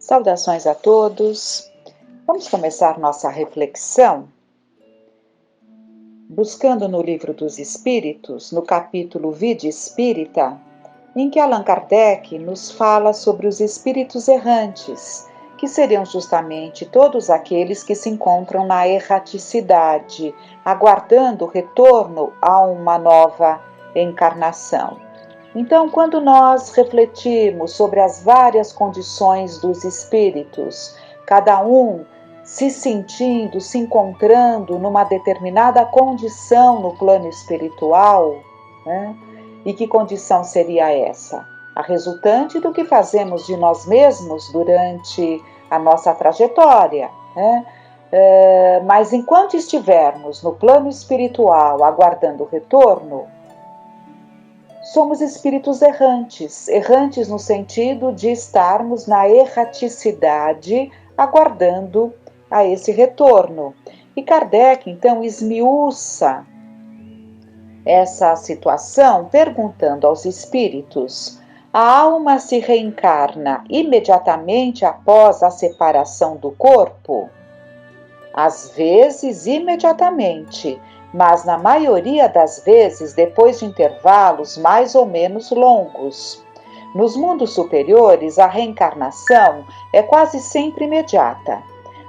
Saudações a todos. Vamos começar nossa reflexão buscando no Livro dos Espíritos, no capítulo Vida Espírita, em que Allan Kardec nos fala sobre os espíritos errantes, que seriam justamente todos aqueles que se encontram na erraticidade, aguardando o retorno a uma nova encarnação. Então, quando nós refletimos sobre as várias condições dos espíritos, cada um se sentindo, se encontrando numa determinada condição no plano espiritual, né? E que condição seria essa? A resultante do que fazemos de nós mesmos durante a nossa trajetória, né? Mas enquanto estivermos no plano espiritual aguardando o retorno, somos espíritos errantes, errantes no sentido de estarmos na erraticidade, aguardando a esse retorno. E Kardec, então, esmiuça essa situação perguntando aos espíritos: a alma se reencarna imediatamente após a separação do corpo? Às vezes, imediatamente, mas na maioria das vezes depois de intervalos mais ou menos longos. Nos mundos superiores, a reencarnação é quase sempre imediata.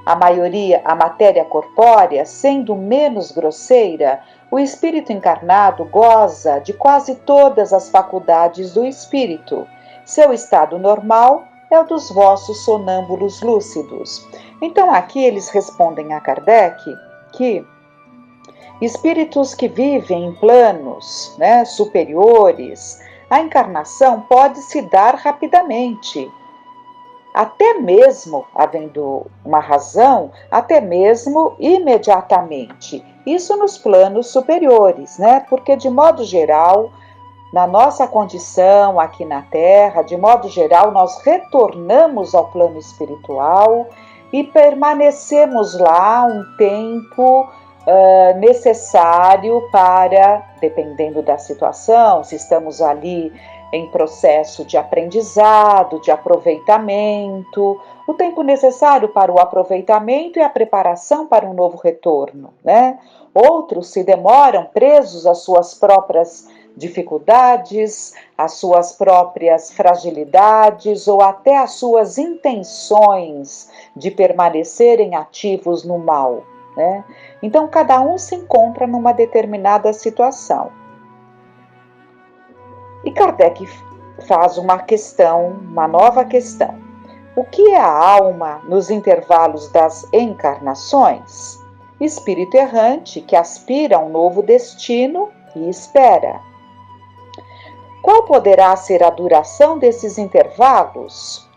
A matéria corpórea, sendo menos grosseira, o espírito encarnado goza de quase todas as faculdades do espírito. Seu estado normal é o dos vossos sonâmbulos lúcidos. Então aqui eles respondem a Kardec que espíritos que vivem em planos, superiores, a encarnação pode se dar rapidamente, até mesmo, havendo uma razão, até mesmo imediatamente. Isso nos planos superiores, porque de modo geral, na nossa condição aqui na Terra, de modo geral, nós retornamos ao plano espiritual e permanecemos lá um tempo necessário para, dependendo da situação, se estamos ali em processo de aprendizado, de aproveitamento, o tempo necessário para o aproveitamento e a preparação para um novo retorno, Outros se demoram presos às suas próprias dificuldades, às suas próprias fragilidades ou até às suas intenções de permanecerem ativos no mal, Então, cada um se encontra numa determinada situação. E Kardec faz uma nova questão. O que é a alma nos intervalos das encarnações? Espírito errante que aspira a um novo destino e espera. Qual poderá ser a duração desses intervalos?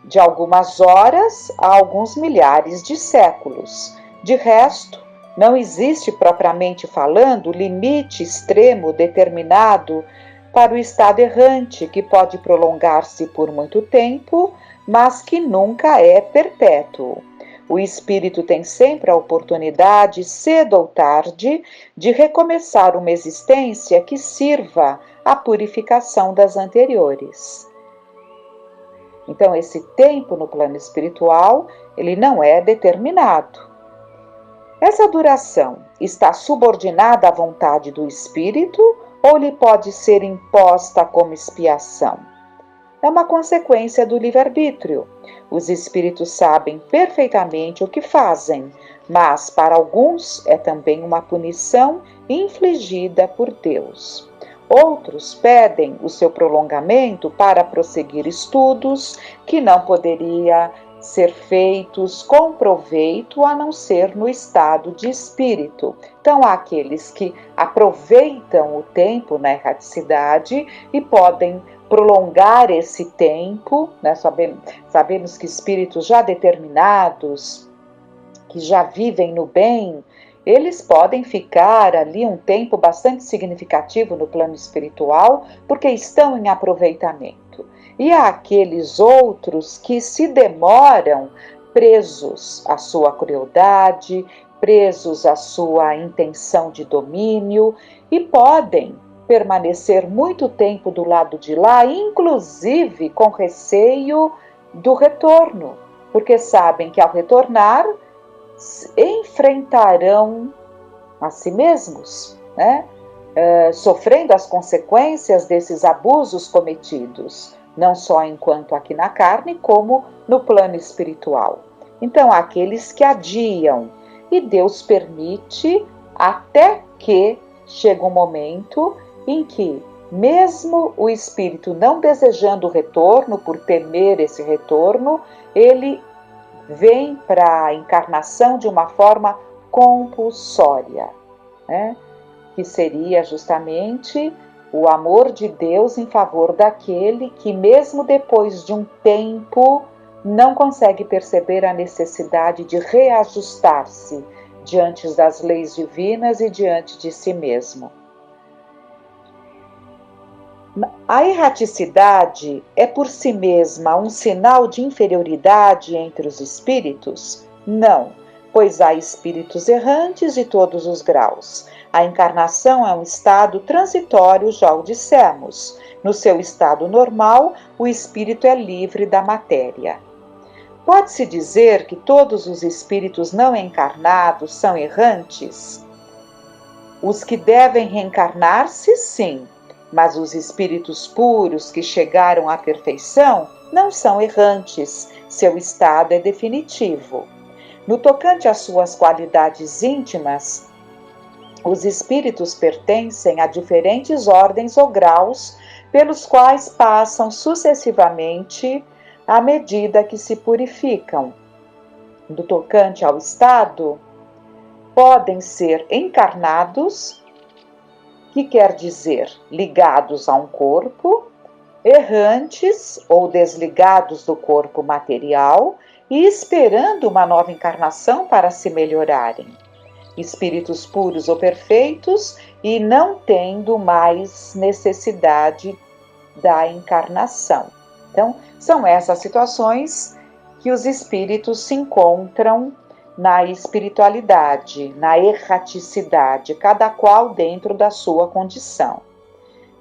De algumas horas a alguns milhares de séculos. De resto, não existe, propriamente falando, limite extremo determinado para o estado errante, que pode prolongar-se por muito tempo, mas que nunca é perpétuo. O espírito tem sempre a oportunidade, cedo ou tarde, de recomeçar uma existência que sirva à purificação das anteriores. Então, esse tempo no plano espiritual, ele não é determinado. Essa duração está subordinada à vontade do espírito ou lhe pode ser imposta como expiação? É uma consequência do livre-arbítrio. Os espíritos sabem perfeitamente o que fazem, mas para alguns é também uma punição infligida por Deus. Outros pedem o seu prolongamento para prosseguir estudos que não poderia ser feitos com proveito a não ser no estado de espírito. Então, há aqueles que aproveitam o tempo na erraticidade e podem prolongar esse tempo, sabemos que espíritos já determinados, que já vivem no bem, eles podem ficar ali um tempo bastante significativo no plano espiritual, porque estão em aproveitamento. E há aqueles outros que se demoram presos à sua crueldade, presos à sua intenção de domínio e podem permanecer muito tempo do lado de lá, inclusive com receio do retorno, porque sabem que ao retornar enfrentarão a si mesmos, né? Sofrendo as consequências desses abusos cometidos, não só enquanto aqui na carne, como no plano espiritual. Então, há aqueles que adiam, e Deus permite até que chega um momento em que, mesmo o espírito não desejando o retorno, por temer esse retorno, ele vem para a encarnação de uma forma compulsória, né? Que seria justamente o amor de Deus em favor daquele que, mesmo depois de um tempo, não consegue perceber a necessidade de reajustar-se diante das leis divinas e diante de si mesmo. A erraticidade é por si mesma um sinal de inferioridade entre os espíritos? Não, pois há espíritos errantes de todos os graus. A encarnação é um estado transitório, já o dissemos. No seu estado normal, o espírito é livre da matéria. Pode-se dizer que todos os espíritos não encarnados são errantes? Os que devem reencarnar-se, sim, mas os espíritos puros que chegaram à perfeição não são errantes, seu estado é definitivo. No tocante às suas qualidades íntimas, os espíritos pertencem a diferentes ordens ou graus, pelos quais passam sucessivamente à medida que se purificam. No tocante ao estado, podem ser encarnados, que quer dizer ligados a um corpo, errantes ou desligados do corpo material e esperando uma nova encarnação para se melhorarem. Espíritos puros ou perfeitos e não tendo mais necessidade da encarnação. Então, são essas situações que os espíritos se encontram na espiritualidade, na erraticidade, cada qual dentro da sua condição.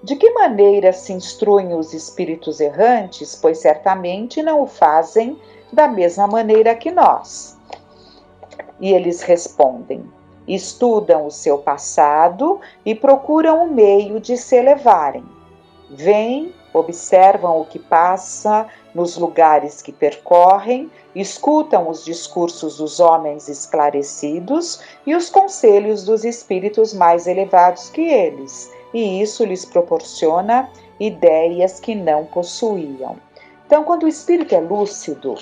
De que maneira se instruem os espíritos errantes, pois certamente não o fazem da mesma maneira que nós? E eles respondem: estudam o seu passado e procuram um meio de se elevarem. Vêm, observam o que passa nos lugares que percorrem, escutam os discursos dos homens esclarecidos e os conselhos dos espíritos mais elevados que eles, e isso lhes proporciona ideias que não possuíam. Então, quando o espírito é lúcido,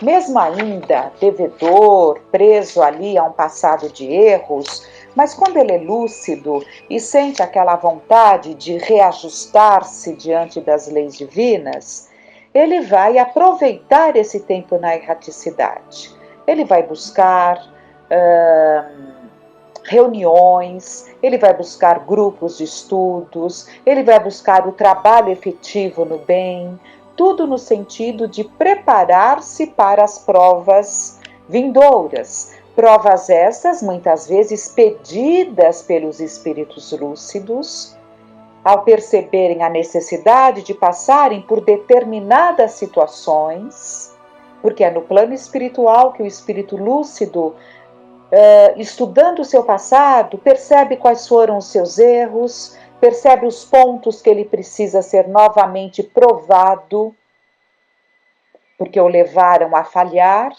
mesmo ainda devedor, preso ali a um passado de erros, mas quando ele é lúcido e sente aquela vontade de reajustar-se diante das leis divinas, ele vai aproveitar esse tempo na erraticidade. Ele vai buscar reuniões, ele vai buscar grupos de estudos, ele vai buscar o trabalho efetivo no bem, tudo no sentido de preparar-se para as provas vindouras. Provas essas, muitas vezes pedidas pelos espíritos lúcidos, ao perceberem a necessidade de passarem por determinadas situações, porque é no plano espiritual que o espírito lúcido, estudando o seu passado, percebe quais foram os seus erros, percebe os pontos que ele precisa ser novamente provado, porque o levaram a falhar,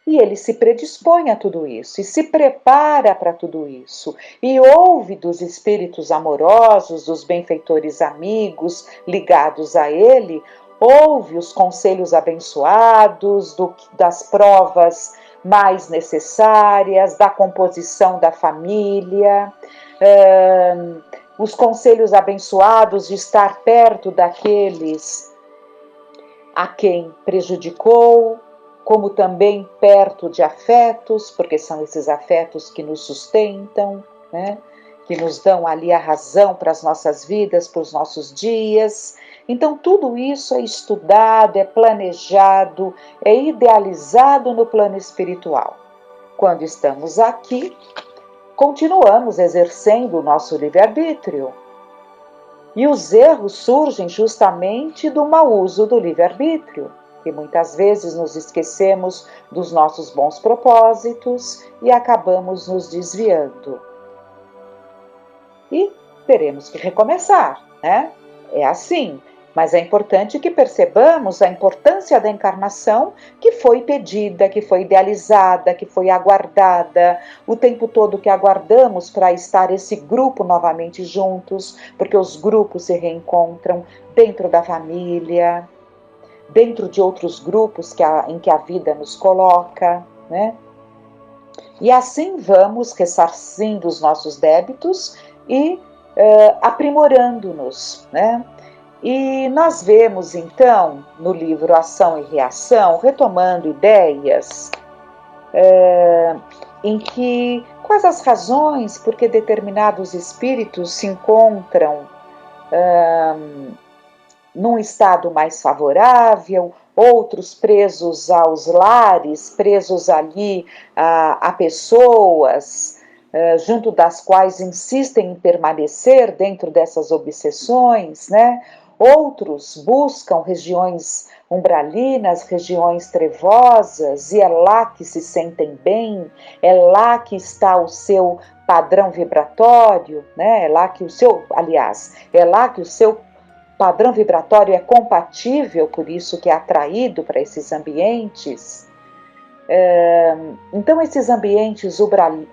e ele se predispõe a tudo isso, e se prepara para tudo isso, e ouve dos espíritos amorosos, dos benfeitores amigos ligados a ele, ouve os conselhos abençoados, das provas mais necessárias, da composição da família, os conselhos abençoados de estar perto daqueles a quem prejudicou, como também perto de afetos, porque são esses afetos que nos sustentam, né? Que nos dão ali a razão para as nossas vidas, para os nossos dias. Então, tudo isso é estudado, é planejado, é idealizado no plano espiritual. Quando estamos aqui, continuamos exercendo o nosso livre-arbítrio. E os erros surgem justamente do mau uso do livre-arbítrio. E muitas vezes nos esquecemos dos nossos bons propósitos e acabamos nos desviando. E teremos que recomeçar, né? É assim. Mas é importante que percebamos a importância da encarnação que foi pedida, que foi idealizada, que foi aguardada, o tempo todo que aguardamos para estar esse grupo novamente juntos, porque os grupos se reencontram dentro da família, dentro de outros grupos em que a vida nos coloca, né? E assim vamos ressarcindo os nossos débitos e aprimorando-nos, né? E nós vemos, então, no livro Ação e Reação, retomando ideias em que quais as razões por que determinados espíritos se encontram num estado mais favorável, outros presos aos lares, presos ali a pessoas, junto das quais insistem em permanecer dentro dessas obsessões, né? Outros buscam regiões umbralinas, regiões trevosas, e é lá que se sentem bem, é lá que está o seu padrão vibratório, né? É lá que é lá que o seu padrão vibratório é compatível, por isso que é atraído para esses ambientes. Então, esses ambientes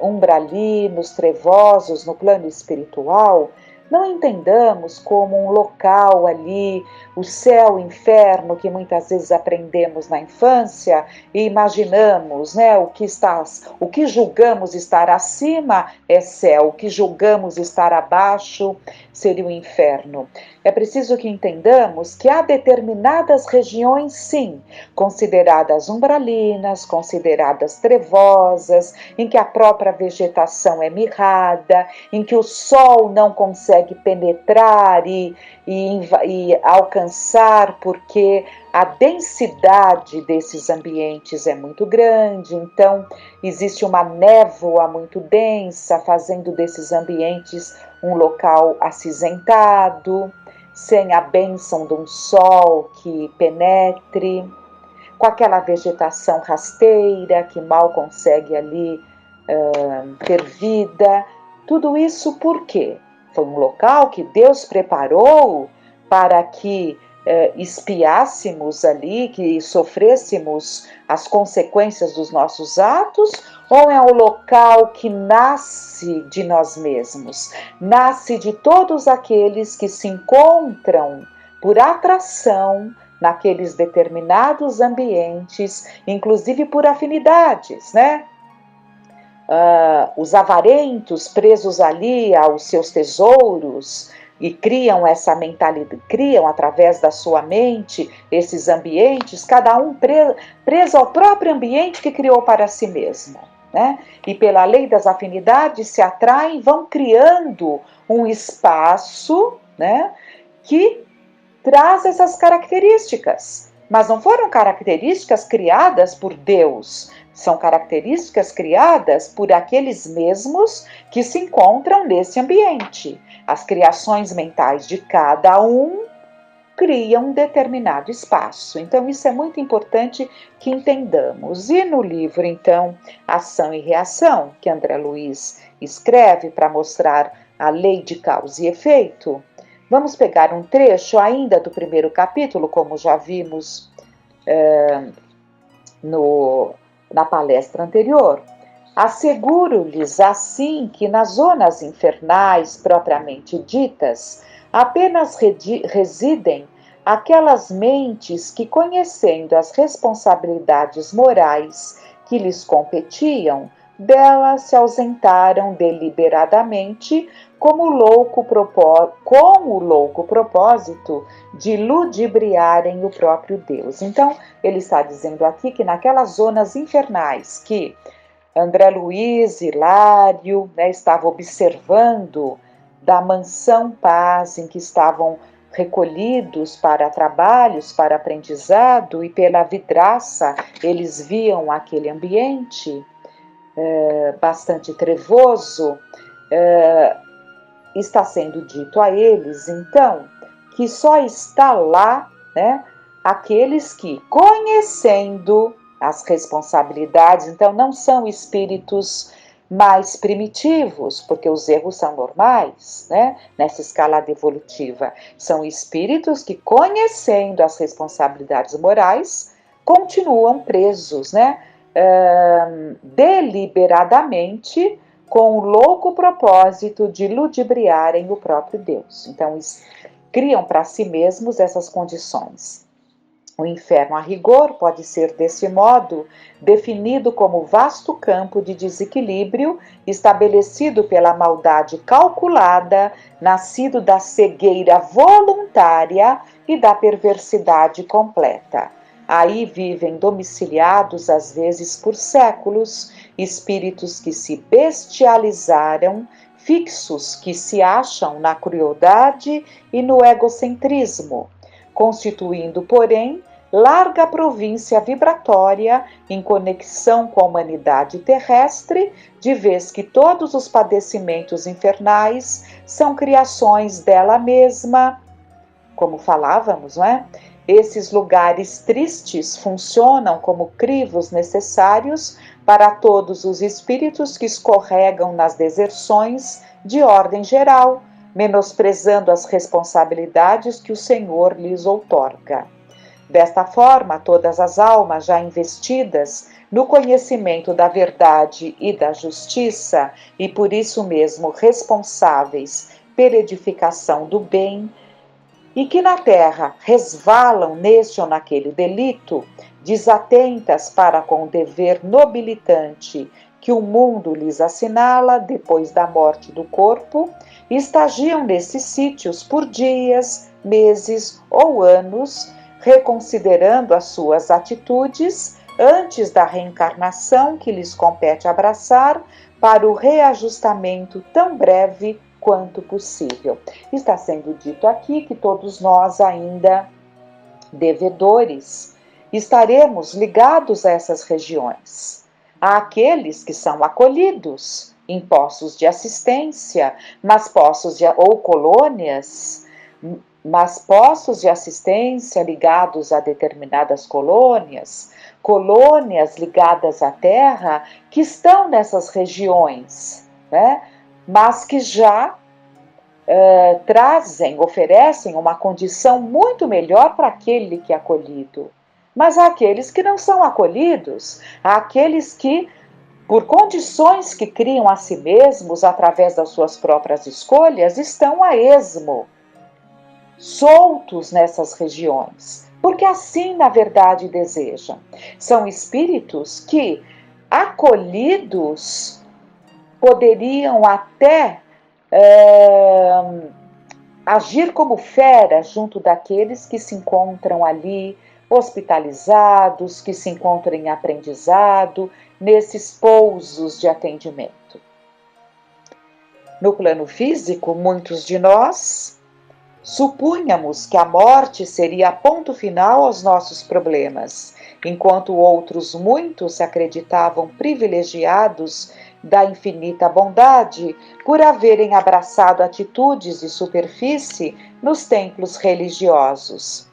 umbralinos, trevosos, no plano espiritual, não entendamos como um local ali, o céu, o inferno, que muitas vezes aprendemos na infância e imaginamos, né, o que julgamos estar acima é céu, o que julgamos estar abaixo seria o inferno. É preciso que entendamos que há determinadas regiões, sim, consideradas umbralinas, consideradas trevosas, em que a própria vegetação é mirrada, em que o sol não consegue penetrar e alcançar, porque a densidade desses ambientes é muito grande, então existe uma névoa muito densa, fazendo desses ambientes um local acinzentado, sem a bênção de um sol que penetre, com aquela vegetação rasteira que mal consegue ali ter vida. Tudo isso por quê? Foi um local que Deus preparou para que espiássemos ali, que sofrêssemos as consequências dos nossos atos, ou é um local que nasce de nós mesmos, nasce de todos aqueles que se encontram por atração naqueles determinados ambientes, inclusive por afinidades, né? Os avarentos presos ali aos seus tesouros e criam essa mentalidade, criam através da sua mente esses ambientes, cada um preso ao próprio ambiente que criou para si mesmo, né? E pela lei das afinidades se atraem, vão criando um espaço, né, que traz essas características, mas não foram características criadas por Deus, são características criadas por aqueles mesmos que se encontram nesse ambiente. As criações mentais de cada um criam um determinado espaço. Então, isso é muito importante que entendamos. E no livro, então, Ação e Reação, que André Luiz escreve para mostrar a lei de causa e efeito, vamos pegar um trecho ainda do primeiro capítulo, como já vimos na palestra anterior. Asseguro-lhes assim que nas zonas infernais propriamente ditas, apenas residem aquelas mentes que, conhecendo as responsabilidades morais que lhes competiam, delas se ausentaram deliberadamente com o louco propósito de ludibriarem o próprio Deus. Então, ele está dizendo aqui que naquelas zonas infernais que André Luiz e Hilário, né, estavam observando da mansão Paz, em que estavam recolhidos para trabalhos, para aprendizado, e pela vidraça eles viam aquele ambiente bastante trevoso. Está sendo dito a eles, então, que só está lá, né, aqueles que, conhecendo as responsabilidades, então não são espíritos mais primitivos, porque os erros são normais, né? Nessa escalada evolutiva. São espíritos que, conhecendo as responsabilidades morais, continuam presos, né? Deliberadamente, com o louco propósito de ludibriarem o próprio Deus. Então, criam para si mesmos essas condições. O inferno, a rigor, pode ser, desse modo, definido como vasto campo de desequilíbrio estabelecido pela maldade calculada, nascido da cegueira voluntária e da perversidade completa. Aí vivem domiciliados, às vezes por séculos, espíritos que se bestializaram, fixos que se acham na crueldade e no egocentrismo, constituindo, porém, larga província vibratória em conexão com a humanidade terrestre, de vez que todos os padecimentos infernais são criações dela mesma, como falávamos, não é? Esses lugares tristes funcionam como crivos necessários para todos os espíritos que escorregam nas deserções de ordem geral, menosprezando as responsabilidades que o Senhor lhes outorga. Desta forma, todas as almas já investidas no conhecimento da verdade e da justiça, e por isso mesmo responsáveis pela edificação do bem, e que na terra resvalam neste ou naquele delito, desatentas para com o dever nobilitante que o mundo lhes assinala depois da morte do corpo, estagiam nesses sítios por dias, meses ou anos, reconsiderando as suas atitudes antes da reencarnação que lhes compete abraçar para o reajustamento tão breve quanto possível. Está sendo dito aqui que todos nós ainda devedores estaremos ligados a essas regiões, àqueles que são acolhidos em postos de assistência, ou colônias, mas postos de assistência ligados a determinadas colônias, colônias ligadas à terra, que estão nessas regiões, né? Mas que já oferecem uma condição muito melhor para aquele que é acolhido. Mas há aqueles que não são acolhidos, há aqueles que, por condições que criam a si mesmos através das suas próprias escolhas, estão a esmo, soltos nessas regiões, porque assim na verdade desejam. São espíritos que, acolhidos, poderiam até agir como feras junto daqueles que se encontram ali hospitalizados, que se encontram em aprendizado, nesses pousos de atendimento. No plano físico, muitos de nós supunhamos que a morte seria ponto final aos nossos problemas, enquanto outros muitos se acreditavam privilegiados da infinita bondade por haverem abraçado atitudes de superfície nos templos religiosos.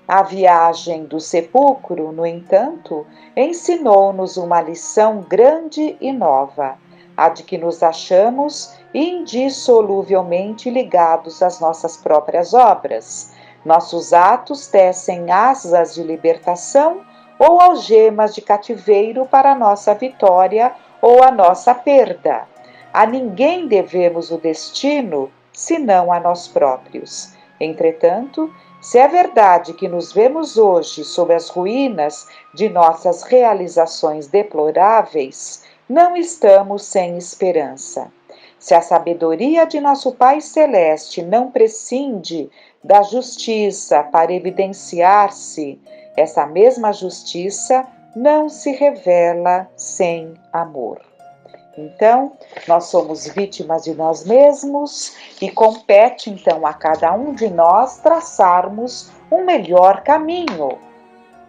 A viagem do sepulcro, no entanto, ensinou-nos uma lição grande e nova, a de que nos achamos indissoluvelmente ligados às nossas próprias obras. Nossos atos tecem asas de libertação ou algemas de cativeiro para a nossa vitória ou a nossa perda. A ninguém devemos o destino, senão a nós próprios. Entretanto, se é verdade que nos vemos hoje sob as ruínas de nossas realizações deploráveis, não estamos sem esperança. Se a sabedoria de nosso Pai Celeste não prescinde da justiça para evidenciar-se, essa mesma justiça não se revela sem amor. Então, nós somos vítimas de nós mesmos e compete então a cada um de nós traçarmos um melhor caminho,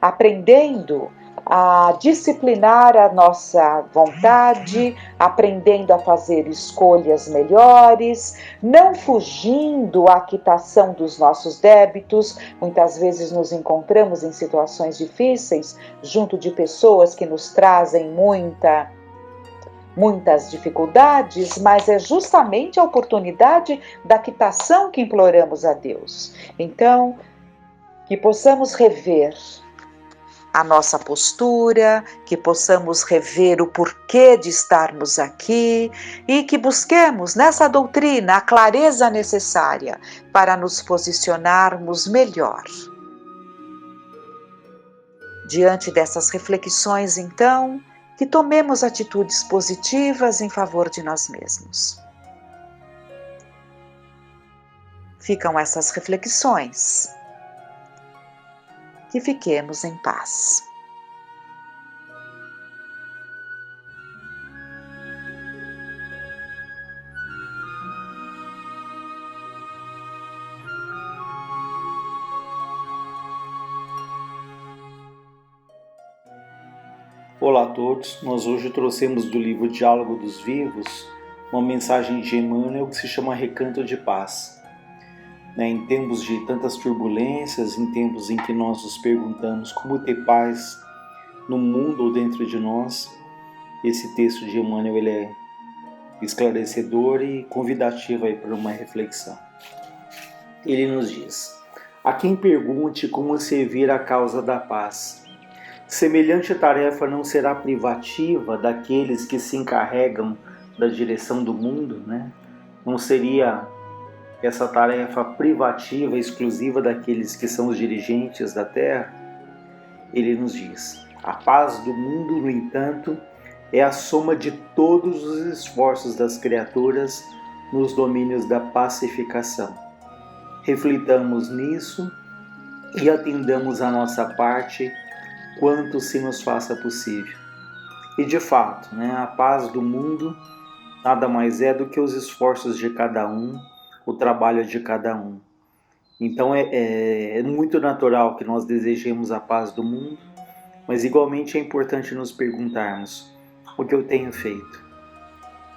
aprendendo a disciplinar a nossa vontade, aprendendo a fazer escolhas melhores, não fugindo à quitação dos nossos débitos. Muitas vezes nos encontramos em situações difíceis, junto de pessoas que nos trazem muitas dificuldades, mas é justamente a oportunidade da quitação que imploramos a Deus. Então, que possamos rever a nossa postura, que possamos rever o porquê de estarmos aqui e que busquemos nessa doutrina a clareza necessária para nos posicionarmos melhor. Diante dessas reflexões, então, que tomemos atitudes positivas em favor de nós mesmos. Ficam essas reflexões. Que fiquemos em paz. Olá a todos, nós hoje trouxemos do livro Diálogo dos Vivos uma mensagem de Emmanuel que se chama Recanto de Paz. Em tempos de tantas turbulências, em tempos em que nós nos perguntamos como ter paz no mundo ou dentro de nós, esse texto de Emmanuel ele é esclarecedor e convidativo para uma reflexão. Ele nos diz: a quem pergunte como servir a causa da paz, semelhante tarefa não será privativa daqueles que se encarregam da direção do mundo, né? Não seria essa tarefa privativa, exclusiva daqueles que são os dirigentes da terra? Ele nos diz: a paz do mundo, no entanto, é a soma de todos os esforços das criaturas nos domínios da pacificação. Reflitamos nisso e atendamos a nossa parte quanto se nos faça possível. E de fato, a paz do mundo nada mais é do que os esforços de cada um, o trabalho de cada um. Então é muito natural que nós desejemos a paz do mundo, mas igualmente é importante nos perguntarmos: o que eu tenho feito?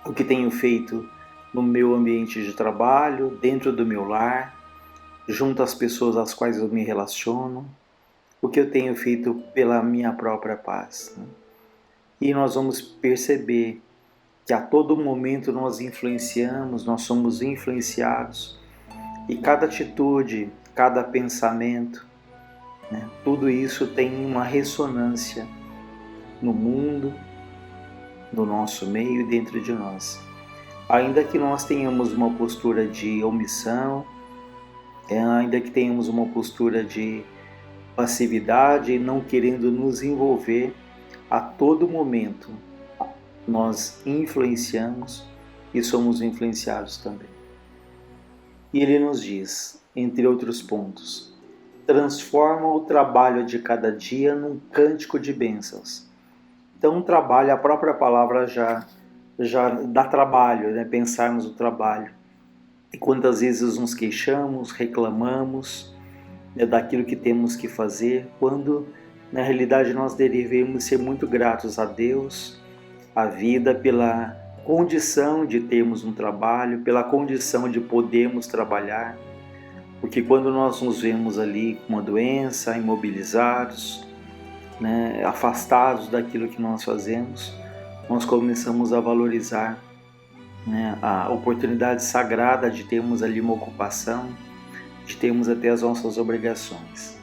O que tenho feito no meu ambiente de trabalho, dentro do meu lar, junto às pessoas às quais eu me relaciono? O que eu tenho feito pela minha própria paz? E nós vamos perceber que a todo momento nós influenciamos, nós somos influenciados, e cada atitude, cada pensamento, tudo isso tem uma ressonância no mundo, no nosso meio e dentro de nós. Ainda que nós tenhamos uma postura de omissão, ainda que tenhamos uma postura de passividade e não querendo nos envolver, a todo momento nós influenciamos e somos influenciados também. E ele nos diz, entre outros pontos: transforma o trabalho de cada dia num cântico de bênçãos. Então, trabalho, a própria palavra já dá trabalho, pensarmos o trabalho. E quantas vezes nos queixamos, reclamamos daquilo que temos que fazer, quando na realidade nós devemos ser muito gratos a Deus, à vida, pela condição de termos um trabalho, pela condição de podermos trabalhar, porque quando nós nos vemos ali com uma doença, imobilizados, afastados daquilo que nós fazemos, nós começamos a valorizar a oportunidade sagrada de termos ali uma ocupação, de termos até as nossas obrigações.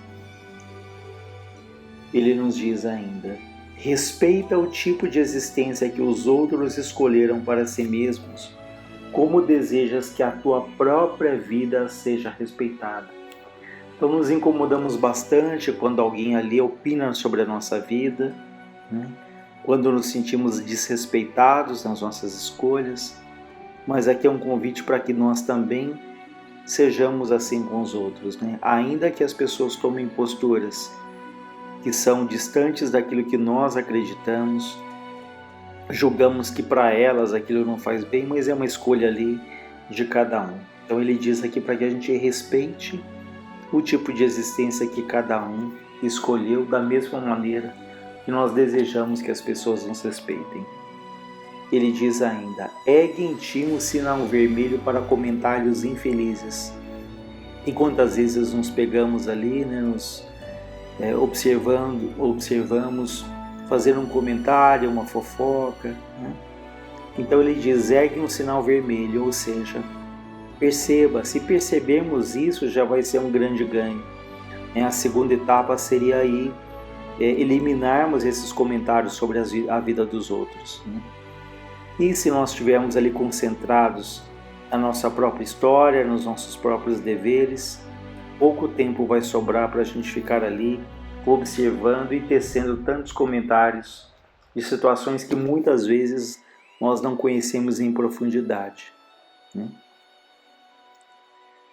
Ele nos diz ainda: respeita o tipo de existência que os outros escolheram para si mesmos, como desejas que a tua própria vida seja respeitada. Então nos incomodamos bastante quando alguém ali opina sobre a nossa vida, quando nos sentimos desrespeitados nas nossas escolhas, mas aqui é um convite para que nós também sejamos assim com os outros, ainda que as pessoas tomem posturas que são distantes daquilo que nós acreditamos, julgamos que para elas aquilo não faz bem, mas é uma escolha ali de cada um. Então ele diz aqui para que a gente respeite o tipo de existência que cada um escolheu, da mesma maneira e nós desejamos que as pessoas nos respeitem. Ele diz ainda: ergue em ti um sinal vermelho para comentários infelizes. E quantas vezes nos pegamos ali, nos observamos, fazendo um comentário, uma fofoca, né? Então ele diz: ergue um sinal vermelho, ou seja, perceba, se percebermos isso já vai ser um grande ganho. A segunda etapa seria aí eliminarmos esses comentários sobre a vida dos outros, né? E se nós estivermos ali concentrados na nossa própria história, nos nossos próprios deveres, pouco tempo vai sobrar para a gente ficar ali observando e tecendo tantos comentários de situações que muitas vezes nós não conhecemos em profundidade, né?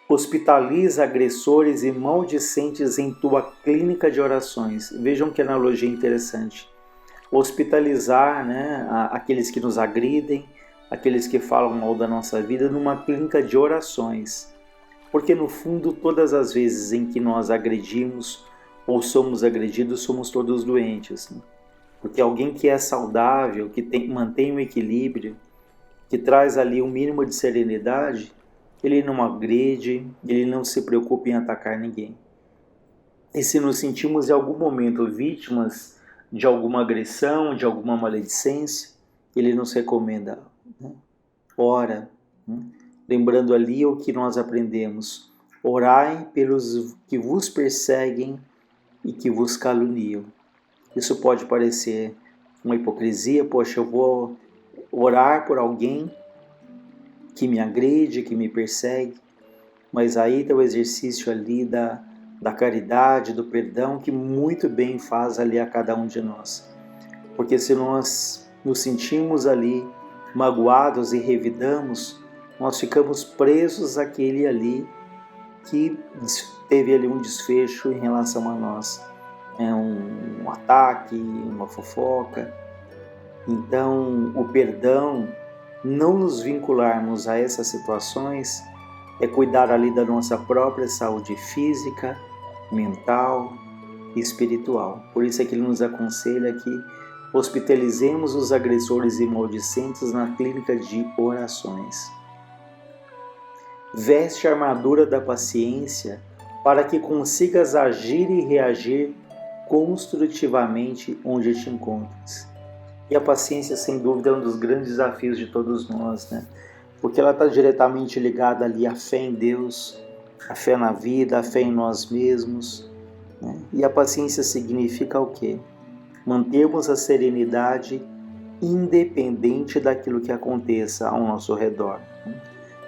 Hospitaliza agressores e maldicentes em tua clínica de orações. Vejam que analogia interessante. Hospitalizar, né, aqueles que nos agridem, aqueles que falam mal da nossa vida, numa clínica de orações. Porque no fundo, todas as vezes em que nós agredimos ou somos agredidos, somos todos doentes, né? Porque alguém que é saudável, que mantém um equilíbrio, que traz ali um mínimo de serenidade, ele não agride, ele não se preocupa em atacar ninguém. E se nos sentimos em algum momento vítimas de alguma agressão, de alguma maledicência, ele nos recomenda, né? Ora, né? Lembrando ali o que nós aprendemos: orai pelos que vos perseguem e que vos caluniam. Isso pode parecer uma hipocrisia. Poxa, eu vou orar por alguém que me agride, que me persegue, mas aí está o exercício ali da caridade, do perdão, que muito bem faz ali a cada um de nós. Porque se nós nos sentimos ali magoados e revidamos, nós ficamos presos àquele ali que teve ali um desfecho em relação a nós. É um ataque, uma fofoca. Então, o perdão, não nos vincularmos a essas situações, é cuidar ali da nossa própria saúde física, mental e espiritual. Por isso é que ele nos aconselha que hospitalizemos os agressores e maldicentes na clínica de orações. Veste a armadura da paciência para que consigas agir e reagir construtivamente onde te encontres. E a paciência, sem dúvida, é um dos grandes desafios de todos nós, né? Porque ela está diretamente ligada ali à fé em Deus, à fé na vida, à fé em nós mesmos, né? E a paciência significa o quê? Mantermos a serenidade independente daquilo que aconteça ao nosso redor, né?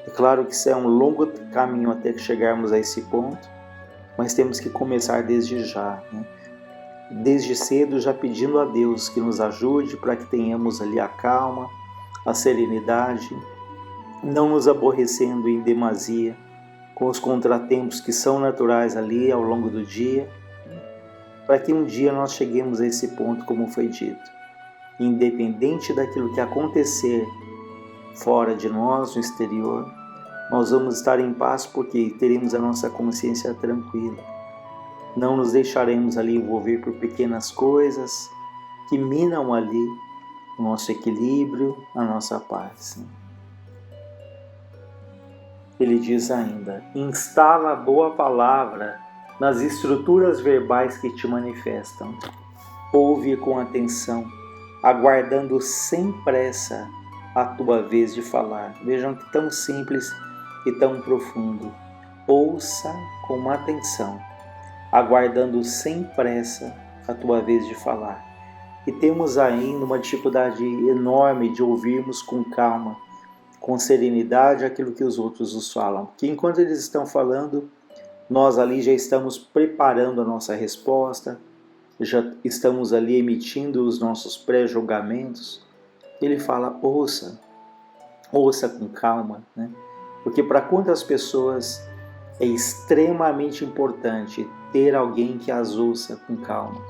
É claro que isso é um longo caminho até que chegarmos a esse ponto, mas temos que começar desde já, né? Desde cedo, já pedindo a Deus que nos ajude para que tenhamos ali a calma, a serenidade, não nos aborrecendo em demasia com os contratempos que são naturais ali ao longo do dia, para que um dia nós cheguemos a esse ponto, como foi dito. Independente daquilo que acontecer fora de nós, no exterior, nós vamos estar em paz porque teremos a nossa consciência tranquila. Não nos deixaremos ali envolver por pequenas coisas que minam ali o nosso equilíbrio, a nossa paz. Ele diz ainda: instala a boa palavra nas estruturas verbais que te manifestam. Ouve com atenção, aguardando sem pressa a tua vez de falar. Vejam que tão simples e tão profundo. Ouça com atenção, aguardando sem pressa a tua vez de falar. E temos ainda uma dificuldade enorme de ouvirmos com calma, com serenidade aquilo que os outros nos falam. Que enquanto eles estão falando, nós ali já estamos preparando a nossa resposta, já estamos ali emitindo os nossos pré-julgamentos. Ele fala: ouça com calma, né? Porque para quantas pessoas é extremamente importante ter alguém que as ouça com calma,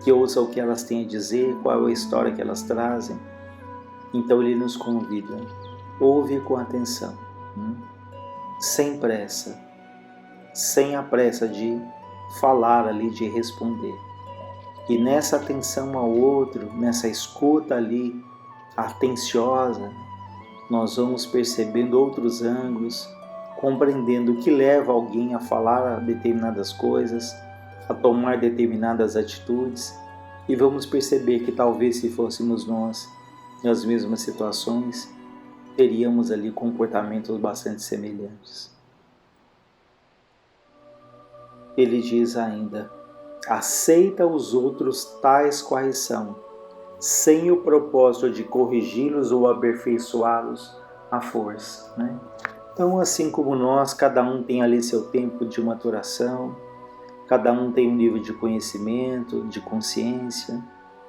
que ouça o que elas têm a dizer, qual é a história que elas trazem. Então ele nos convida: ouve com atenção, sem pressa, sem a pressa de falar ali, de responder. E nessa atenção ao outro, nessa escuta ali atenciosa, nós vamos percebendo outros ângulos, compreendendo o que leva alguém a falar determinadas coisas, a tomar determinadas atitudes, e vamos perceber que talvez se fôssemos nós nas mesmas situações, teríamos ali comportamentos bastante semelhantes. Ele diz ainda: aceita os outros tais quais são, sem o propósito de corrigi-los ou aperfeiçoá-los à força, né? Então, assim como nós, cada um tem ali seu tempo de maturação, cada um tem um nível de conhecimento, de consciência,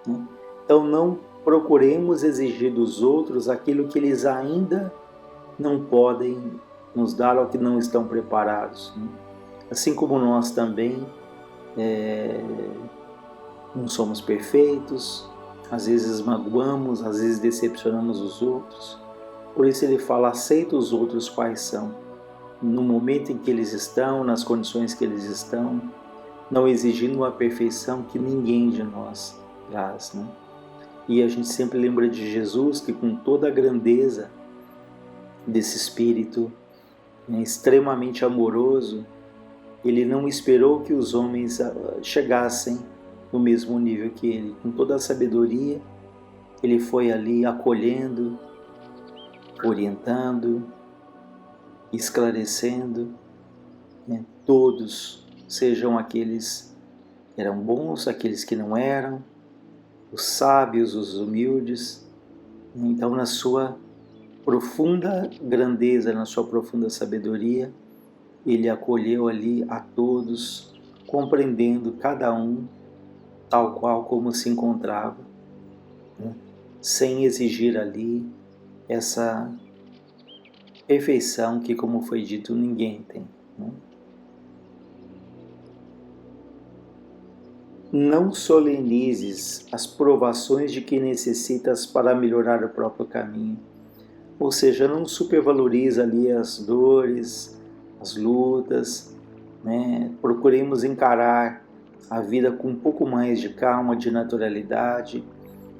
né? Então, não procuremos exigir dos outros aquilo que eles ainda não podem nos dar ou que não estão preparados, né? Assim como nós também não somos perfeitos, às vezes magoamos, às vezes decepcionamos os outros. Por isso ele fala: aceita os outros quais são, no momento em que eles estão, nas condições que eles estão, não exigindo a perfeição que ninguém de nós traz, né? E a gente sempre lembra de Jesus, que com toda a grandeza desse espírito, né, extremamente amoroso, ele não esperou que os homens chegassem no mesmo nível que ele. Com toda a sabedoria, ele foi ali acolhendo, orientando, esclarecendo, né? Todos, sejam aqueles que eram bons, aqueles que não eram, os sábios, os humildes. Então, na sua profunda grandeza, na sua profunda sabedoria, ele acolheu ali a todos, compreendendo cada um tal qual como se encontrava, né? Sem exigir ali essa perfeição que, como foi dito, ninguém tem, né? Não solenizes as provações de que necessitas para melhorar o próprio caminho. Ou seja, não supervaloriza ali as dores, as lutas, né? Procuremos encarar a vida com um pouco mais de calma, de naturalidade,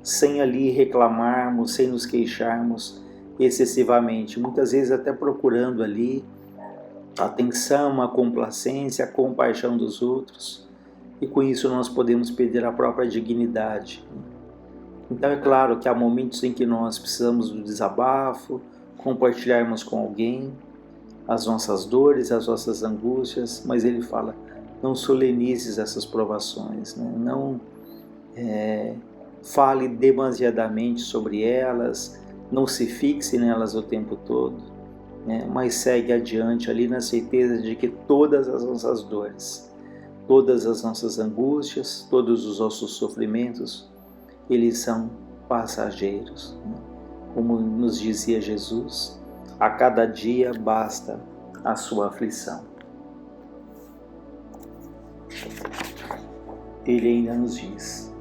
sem ali reclamarmos, sem nos queixarmos excessivamente, muitas vezes até procurando ali a atenção, a complacência, a compaixão dos outros, e com isso nós podemos perder a própria dignidade. Então é claro que há momentos em que nós precisamos do desabafo, compartilharmos com alguém as nossas dores, as nossas angústias, mas ele fala: não solenizes essas provações, né? Não fale demasiadamente sobre elas, não se fixe nelas o tempo todo, né? Mas segue adiante ali na certeza de que todas as nossas dores, todas as nossas angústias, todos os nossos sofrimentos, eles são passageiros, né? Como nos dizia Jesus: a cada dia basta a sua aflição. Ele ainda nos diz: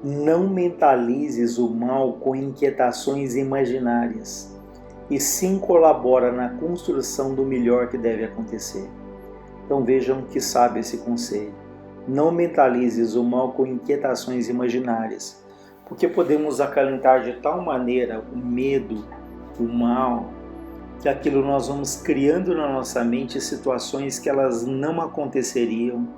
não mentalizes o mal com inquietações imaginárias, e sim colabora na construção do melhor que deve acontecer. Então vejam que sábio esse conselho. Não mentalizes o mal com inquietações imaginárias, porque podemos acalentar de tal maneira o medo, o mal, que nós vamos criando na nossa mente situações que elas não aconteceriam,